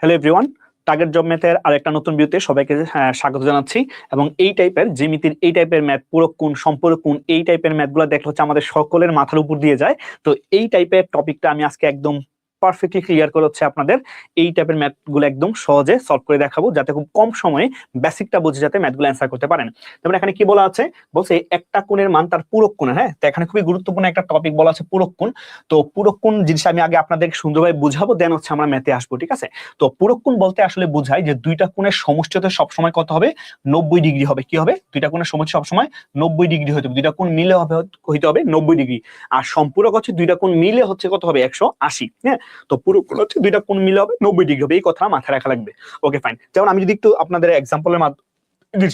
Hello everyone, target job ম্যাথের আরেকটা নতুন ভিডিওতে সবাইকে স্বাগত জানাচ্ছি। এবং এই টাইপের জ্যামিতির এই টাইপের ম্যাথ, পূরক কোণ, সম্পূরক কোণ, এই টাইপের ম্যাথগুলো দেখলে হচ্ছে আমাদের সকলের মাথার উপর দিয়ে যায়। তো এই টাইপের টপিকটা আমি আজকে একদম পারফেক্টলি ক্লিয়ার করে হচ্ছে আপনাদের এই টাইপের ম্যাথগুলো একদম সহজে সলভ করে দেখাবো, যাতে খুব কম সময়ে বেসিকটা বুঝে যাতে ম্যাথগুলো অ্যান্সার করতে পারেন। তারপরে এখানে কি বলা আছে, বলছে একটা কোণের মান তার পূরক কোণের। হ্যাঁ, তো এখানে খুবই গুরুত্বপূর্ণ একটা টপিক বলা আছে পূরক কোণ। তো পূরক কোণ জিনিস আমি আগে আপনাদেরকে সুন্দরভাবে বুঝাবো, দেন হচ্ছে আমরা ম্যাথে আসবো, ঠিক আছে? তো পূরক কোণ বলতে আসলে বোঝায় যে দুইটা কোণের সমষ্টি হতে সবসময় কত হবে, 90 ডিগ্রি হবে। কি হবে? দুইটা কোণের সমষ্টি সবসময় 90 ডিগ্রি হতে হবে, দুইটা কোণ মিলে হইতে হবে 90 ডিগ্রি। আর সম্পূরক হচ্ছে দুইটা কোণ মিলে হচ্ছে কত হবে, 180। হ্যাঁ, তো পূরক কোণ হচ্ছে দুইটা কোণ মিলে হবে 90 ডিগ্রি হবে, এই কথা মাথায় রাখা লাগবে। Okay fine. যেমন আমি যদি একটু আপনাদের এক্সাম্পলের মাধ্যমে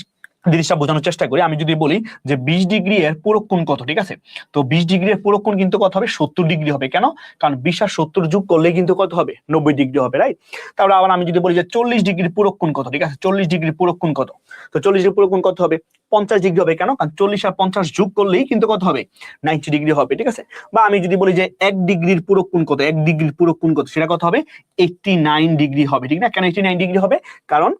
জিনিসটা বোঝানোর চেষ্টা করি, আমি যদি বলি যে 20 ডিগ্রি এর পূরক কোণ কত, ঠিক আছে? তো 20 ডিগ্রি এর পূরক কোণ কিন্তু কত হবে, 70 ডিগ্রি হবে। কেন? কারণ 20 আর 70 যোগ করলে কিন্তু কত হবে, 90 ডিগ্রি হবে, রাইট? তারপরে আবার আমি যদি বলি যে 40 ডিগ্রি পূরক কোণ কত, ঠিক আছে? 40 ডিগ্রি পূরক কোণ কত? তো 40 ডিগ্রি পূরক কোণ কত হবে, 50 ডিগ্রি হবে। কেন? কারণ 40 আর 50 যোগ করলেই কিন্তু কত হবে, 90 ডিগ্রি হবে, ঠিক আছে? বা আমি যদি বলি যে 1 ডিগ্রির পূরক কোণ কত, 1 ডিগ্রির পূরক কোণ কত, সেটা কত হবে, 89 ডিগ্রি হবে, ঠিক না? কেন 89 ডিগ্রি হবে? কারণ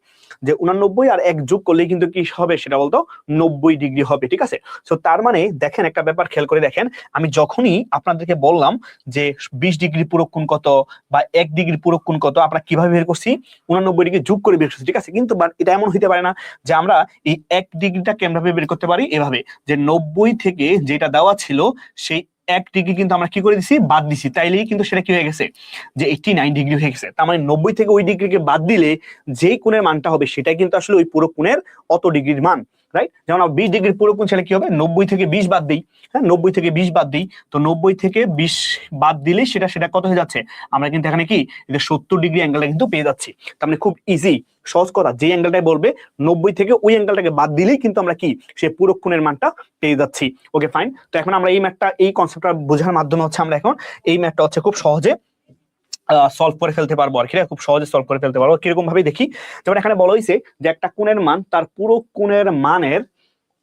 যে 89 আর 1 যোগ করলেই কিন্তু কি হবে, সেটা বলতো 90 ডিগ্রি হবে, ঠিক আছে? সো তার মানে দেখেন একটা ব্যাপার খেয়াল করে দেখেন, আমি যখনই আপনাদেরকে বললাম যে 20 ডিগ্রি পূরক কোণ কত বা 1 ডিগ্রি পূরক কোণ কত, আমরা কিভাবে বের করছি, 89 ডিগ্রি যোগ করে বের করছি, ঠিক আছে? কিন্তু এটা এমন হইতে পারে না যে আমরা এই 1 ডিগ্রিটাকে আমরা বের করতে পারি এভাবে যে 90 থেকে যেটা দেওয়া ছিল সেই 1 ডিগ্রি কিন্তু আমরা কি করে দিছি, বাদ দিছি, তাইলেই কিন্তু সেটা কি হয়ে গেছে, যে 89 ডিগ্রি হয়ে গেছে। তার মানে 90 থেকে ওই ডিগ্রিকে বাদ দিলে যেই কোণের মানটা হবে সেটাই কিন্তু আসলে ওই পুরো কোণের অত ডিগ্রির মান, রাইট? যেমন 20 ডিগ্রির পুরো কোণ ছেলে কি হবে, 90 থেকে 20 বাদ দিই। হ্যাঁ, 90 থেকে 20 বাদ দিই, তো 90 থেকে 20 বাদ দিলে সেটা কত হয়ে যাচ্ছে, আমরা কিন্তু এখানে কি, এটা 70 ডিগ্রি অ্যাঙ্গেলটা কিন্তু পেয়ে যাচ্ছি। তার মানে খুব ইজি, সহজ কথা, যে অ্যাঙ্গেলটাই বলবে 90 থেকে ওই অ্যাঙ্গেলটাকে বাদ দিলেই কিন্তু আমরা কি, সেই পুরো কোণের মানটা পেয়ে যাচ্ছি। Okay fine. তো এখন আমরা এই ম্যাথটা, এই কনসেপ্টটা বোঝার মাধ্যমে হচ্ছে আমরা এখন এই ম্যাথটা হচ্ছে খুব সহজে সলভ করে ফেলতে পারবো আর কি, খুব সহজে সলভ করে ফেলতে পারবো। কিরকম ভাবে দেখি, যেমন এখানে বলা হয়েছে যে একটা কোণের মান তার পুরো কোণের মানের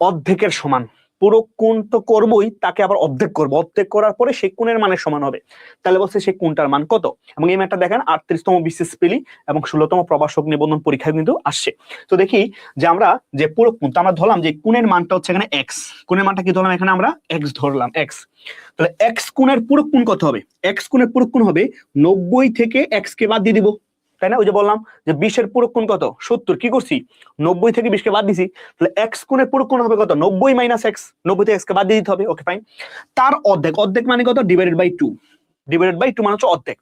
অর্ধেকের সমান। পুরো কোণ তো করবোই, তাকে আবার অর্ধেক করবো, অর্ধেক করার পরে সেই কোণের মানের সমান হবে। তাহলে বলছে সেই কোণটার মান কত। এবং এই ম্যাথটা দেখেন 38তম বিসিএস প্রিলি এবং 16তম প্রভাষক নিবন্ধন পরীক্ষায় কিন্তু আসছে। তো দেখি যে আমরা যে পুরো কোণ, আমরা ধরলাম যে কোণের মানটা হচ্ছে এখানে এক্স, কোণের মানটা কি ধরলাম, এখানে আমরা এক্স ধরলাম, এক্স। তাহলে এক্স কোণের পূরক কোণ কত হবে, এক্স কোণের পূরক কোণ হবে 90 থেকে এক্স কে বাদ দিয়ে দিব, তাই না? ওই যে বললাম যে 20 এর পূরক কোণ কত, 70, কি করছি, 90 থেকে 20 কে বাদ দিছি। তাহলে এক্স কোণের পূরক কোণ হবে কত, 90 মাইনাস এক্স, 90 থেকে এক্স কে বাদ দিয়ে দিতে হবে। Okay fine. তার অর্ধেক, অর্ধেক মানে কত, ডিভাইডেড বাই 2, ডিভাইডেড বাই 2 মানে হচ্ছে অর্ধেক।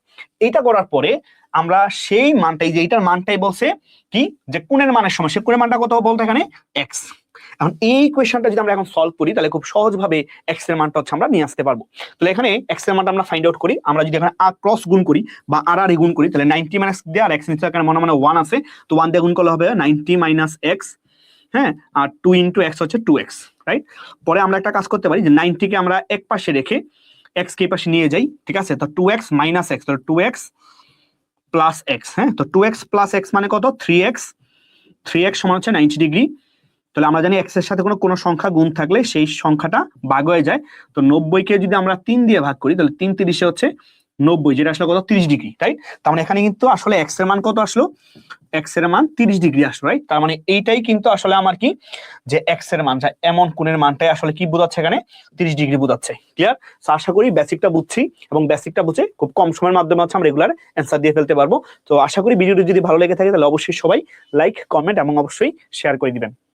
এইটা করার পরে আমরা সেই মানটাই, যে এইটার মানটাই বলছে কি, যে কোণের মানের সময়, সে কোণের মানটা কত বলতে এখানে এক্স। এখন এই কোয়েশ্চনটা যদি আমরা এখন সলভ করি, তাহলে খুব সহজভাবে এক্স এর মানটা হচ্ছে আমরা নিয়ে আসতে পারবো। তাহলে এখানে এক্স এর মানটা আমরা ফাইন্ড আউট করি। আমরা যদি এখানে ক্রস গুণ করি বা আর গুণ করি, তাহলে 90 মাইনাস দিয়ে আর এক্স নিচে এখানে মনে মনে 1 আছে, তো 1 দিয়ে গুণ করলে হবে 90 মাইনাস এক্স। হ্যাঁ, আর 2 ইন্টু এক্স হচ্ছে 2x, রাইট? পরে আমরা একটা কাজ করতে পারি যে 90 কে আমরা এক পাশে রেখে এক্স কে পাশে নিয়ে যাই, ঠিক আছে? তো 2x মাইনাস এক্স, তাহলে 2x প্লাস এক্স। হ্যাঁ, তো 2x প্লাস এক্স মানে কত, 3x, 3x সমান হচ্ছে 90 ডিগ্রি। তাহলে আমরা জানি এক্স এর সাথে কোনো সংখ্যা গুণ থাকলে সেই সংখ্যাটা ভাগ হয়ে যায়। তো 90 কে যদি আমরা 3 দিয়ে ভাগ করি, তাহলে 3 30 হচ্ছে 90, যেটা আসলে কত, 30 ডিগ্রি, রাইট? তার মানে এখানে কিন্তু আসলে এক্স এর মান কত আসলো, এক্স এর মান 30 ডিগ্রি আসলো, রাইট? তার মানে এইটাই কিন্তু আসলে আমার কি, যে এক্স এর মান, এমন কোণের মানটাই আসলে কি বোঝাচ্ছে, এখানে 30 ডিগ্রি বোঝাচ্ছে। ক্লিয়ার? সো আশা করি বেসিকটা বুঝছি, এবং বেসিকটা বুঝে খুব কম সময়ের মাধ্যমে হচ্ছে আমরা রেগুলার অ্যান্সার দিয়ে ফেলতে পারবো। তো আশা করি ভিডিওটি যদি ভালো লেগে থাকে তাহলে অবশ্যই সবাই লাইক, কমেন্ট এবং অবশ্যই শেয়ার করে দিবেন।